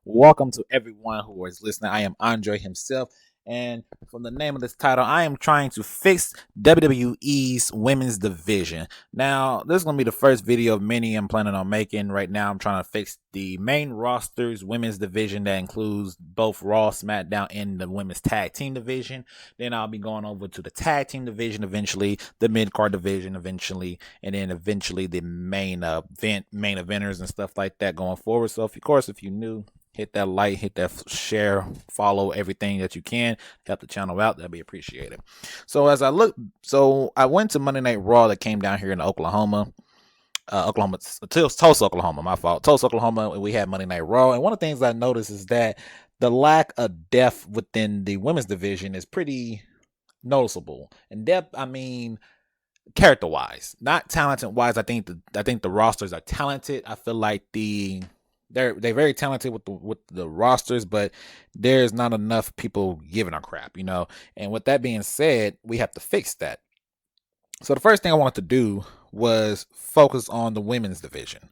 Welcome to everyone who is listening. I am Andre himself, and from the name of this title, I am trying to fix WWE's women's division. Now, this is going to be the first video of many I'm planning on making. Right now, I'm trying to fix the main roster's women's division that includes both Raw, SmackDown, and the women's tag team division. Then I'll be going over to the tag team division eventually, the mid card division eventually, and then eventually the main eventers and stuff like that going forward. So, of course, if you're new, hit that like, hit that share, follow everything that you can, help the channel out. That'd be appreciated. So I went to Monday Night Raw that came down here in Tulsa, Oklahoma. My fault, Tulsa, Oklahoma. And we had Monday Night Raw, and one of the things I noticed is that the lack of depth within the women's division is pretty noticeable. And depth, I mean, character wise, not talented wise. I think the rosters are talented. I feel like they're very talented with the rosters, but there's not enough people giving a crap, And with that being said, we have to fix that. So the first thing I wanted to do was focus on the women's division.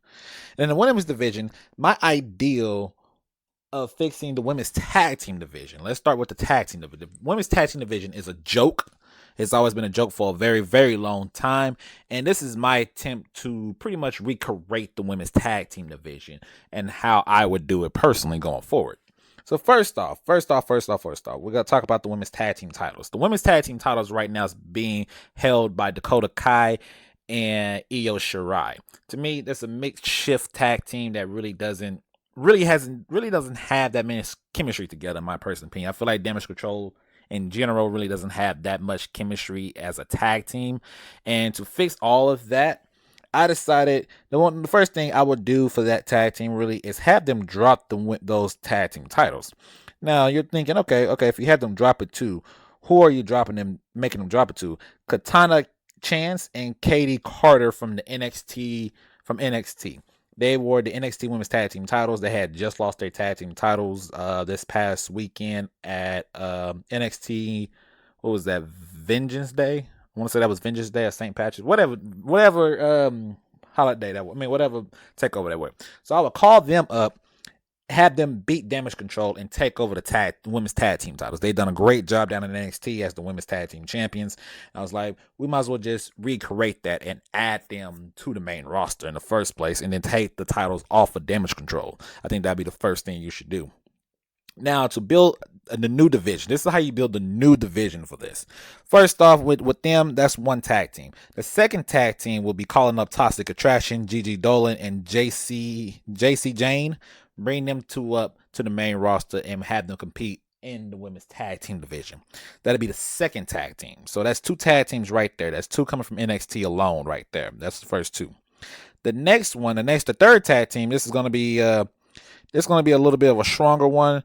And in the women's division, my ideal of fixing the women's tag team division. Let's start with the tag team division. The women's tag team division is a joke. It's always been a joke for a very, very long time. And this is my attempt to pretty much recreate the women's tag team division and how I would do it personally going forward. So first off, we're going to talk about the women's tag team titles. The women's tag team titles right now is being held by Dakota Kai and Io Shirai. To me, that's a mixed shift tag team that really doesn't have that many chemistry together, in my personal opinion. I feel like Damage Control in general really doesn't have that much chemistry as a tag team. And to fix all of that, I decided the first thing I would do for that tag team really is have them drop those tag team titles. Now you're thinking, okay, if you had them drop it to, who are you making them drop it to? Katana Chance and Katie Carter from NXT. They wore the NXT Women's Tag Team titles. They had just lost their tag team titles this past weekend at NXT. What was that? Vengeance Day? I want to say that was Vengeance Day or St. Patrick's. Whatever holiday that was. I mean, whatever takeover that was. So I would call them up, have them beat Damage Control and take over the women's tag team titles. They've done a great job down in NXT as the women's tag team champions. I was like, we might as well just recreate that and add them to the main roster in the first place and then take the titles off of Damage Control. I think that'd be the first thing you should do. Now, to build the new division, this is how you build the new division for this. First off, with them, that's one tag team. The second tag team will be calling up Toxic Attraction, Gigi Dolan, and JC Jane. Bring them up to the main roster and have them compete in the women's tag team division. That'll be the second tag team. So that's two tag teams right there. That's two coming from NXT alone right there. That's the first two. The third tag team, this is going to be a little bit of a stronger one.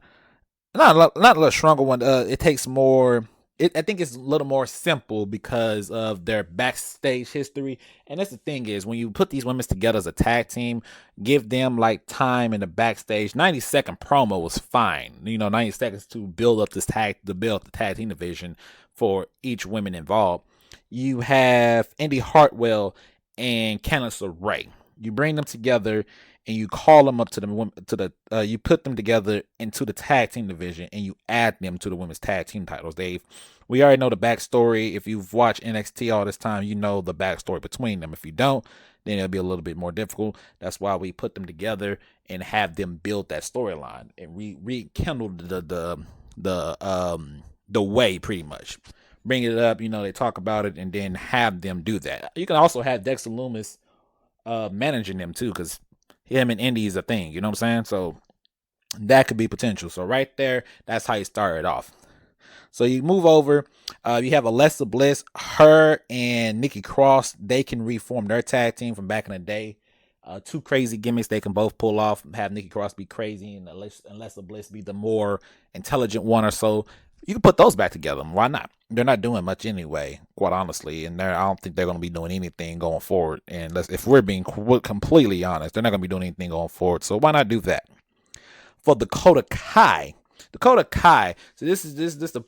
Not a little stronger one. It takes more. I think it's a little more simple because of their backstage history. And that's the thing is, when you put these women together as a tag team, give them like time in the backstage. 90-second promo was fine. 90 seconds to build up the tag team division for each woman involved. You have Indy Hartwell and Candice LeRae. You bring them together and you call them up you put them together into the tag team division and you add them to the women's tag team titles. We already know the backstory. If you've watched NXT all this time, you know the backstory between them. If you don't, then it'll be a little bit more difficult. That's why we put them together and have them build that storyline and rekindle the way, pretty much. Bring it up, they talk about it, and then have them do that. You can also have Dexter Lumis managing them too, because him and Indy is a thing, you know what I'm saying? So that could be potential. So right there, that's how you start it off. So you move over, you have Alexa Bliss, her and Nikki Cross. They can reform their tag team from back in the day. Two crazy gimmicks they can both pull off. Have Nikki Cross be crazy and Alexa Bliss be the more intelligent one or so. You can put those back together. Why not? They're not doing much anyway, quite honestly. And I don't think they're going to be doing anything going forward. And if we're being completely honest, they're not going to be doing anything going forward. So why not do that? For Dakota Kai. So this is the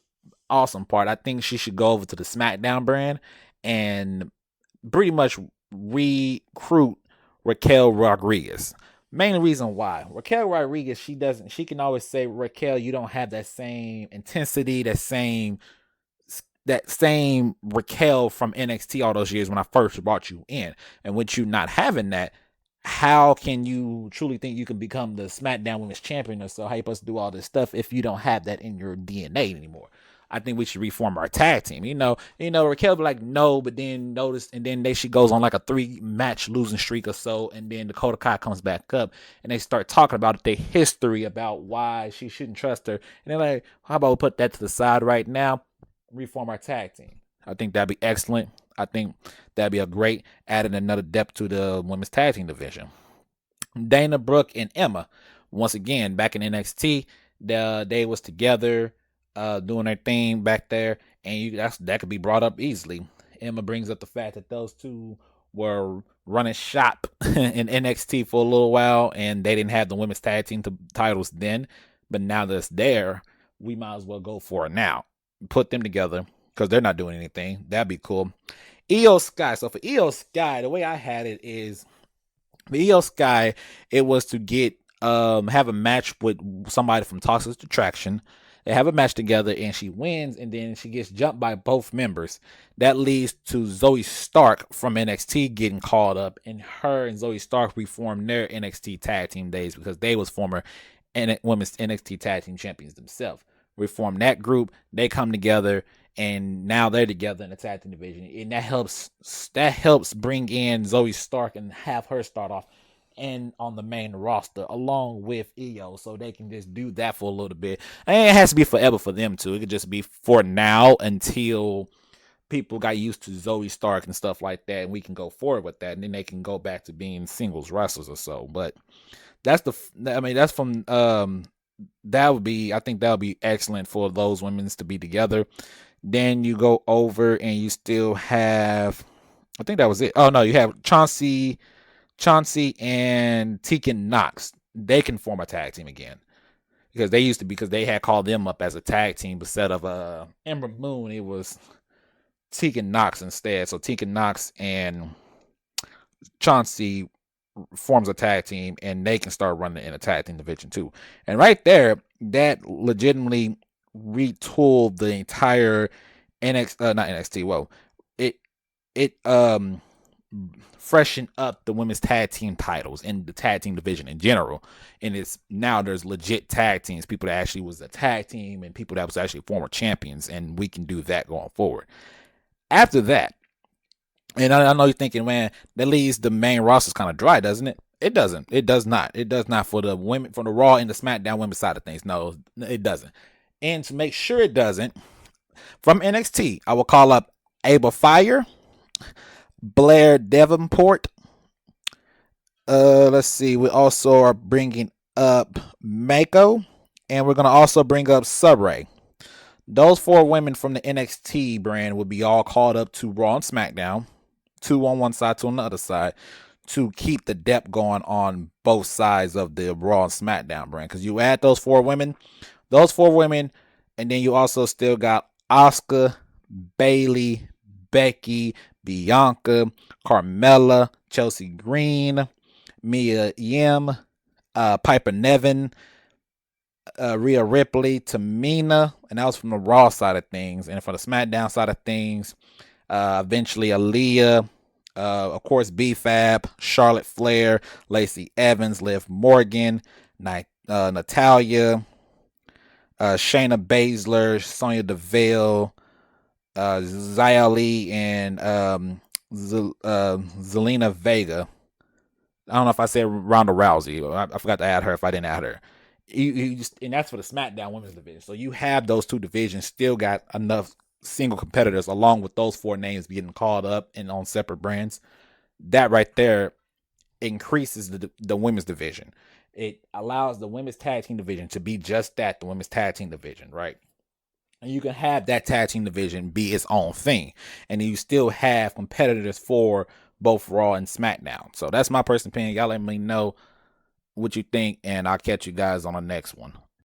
awesome part. I think she should go over to the SmackDown brand and pretty much recruit Raquel Rodriguez. Main reason why Raquel Rodriguez, she can always say, Raquel, you don't have that same intensity, that same Raquel from NXT all those years when I first brought you in. And with you not having that, how can you truly think you can become the SmackDown Women's Champion or so? How you supposed to do all this stuff if you don't have that in your DNA anymore? I think we should reform our tag team. Raquel be like, no, but then notice, and then she goes on like a 3-match losing streak or so, and then Dakota Kai comes back up, and they start talking about their history about why she shouldn't trust her, and they're like, how about we put that to the side right now, reform our tag team? I think that'd be excellent. I think that'd be a great adding another depth to the women's tag team division. Dana Brooke and Emma, once again back in NXT, they was together, doing their thing back there, and that could be brought up easily. Emma brings up the fact that those two were running shop in NXT for a little while, and they didn't have the women's tag team titles then, but now that's there, we might as well go for it now. Put them together because they're not doing anything. That'd be cool. Io Sky. So for Io Sky, the way I had it is, for Io Sky, it was to get have a match with somebody from Toxic Attraction. They have a match together and she wins, and then she gets jumped by both members. That leads to Zoe Stark from NXT getting called up, and her and Zoe Stark reformed their NXT tag team days because they was former women's NXT tag team champions themselves. Reform that group, they come together, and now they're together in the tag team division, and that helps bring in Zoe Stark and have her start off and on the main roster along with Io, so they can just do that for a little bit. And it has to be forever for them too. It could just be for now until people got used to Zoe Stark and stuff like that, and we can go forward with that, and then they can go back to being singles wrestlers or so. But that's from I think that would be excellent for those women to be together. Then you go over and you still have, I think that was it. Oh no, you have Chauncey and Tegan Knox. They can form a tag team again because they had called them up as a tag team instead of Ember Moon. It was Tegan Knox instead. So Tegan Knox and Chauncey forms a tag team, and they can start running in a tag team division too. And right there, that legitimately retooled the entire not NXT. Well, it freshen up the women's tag team titles and the tag team division in general. And it's now there's legit tag teams, people that actually was a tag team and people that was actually former champions, and we can do that going forward. After that, and I know you're thinking, man, that leaves the main rosters kind of dry, doesn't it? It doesn't. It does not. It does not for the women, for the Raw and the SmackDown women's side of things. No, it doesn't. And to make sure it doesn't, from NXT, I will call up Ava Fire, Blair Davenport. Let's see. We also are bringing up Mako, and we're gonna also bring up Subray. Those 4 women from the NXT brand will be all called up to Raw and SmackDown, 2 on one side, 2 on the other side, to keep the depth going on both sides of the Raw and SmackDown brand. Because you add those 4 women, and then you also still got Asuka, Bayley, Becky, Bianca, Carmella, Chelsea Green, Mia Yim, Piper Niven, Rhea Ripley, Tamina, and that was from the Raw side of things. And from the SmackDown side of things, eventually Aaliyah, of course B-Fab, Charlotte Flair, Lacey Evans, Liv Morgan, Natalya, Shayna Baszler, Sonya Deville, Xia Li, and Zelina Vega. I don't know if I said Ronda Rousey. I forgot to add her if I didn't add her. And that's for the SmackDown women's division. So you have those 2 divisions still got enough single competitors along with those 4 names getting called up and on separate brands. That right there increases the women's division. It allows the women's tag team division to be just that, the women's tag team division, right? And you can have that tag team division be its own thing. And you still have competitors for both Raw and SmackDown. So that's my personal opinion. Y'all let me know what you think, and I'll catch you guys on the next one.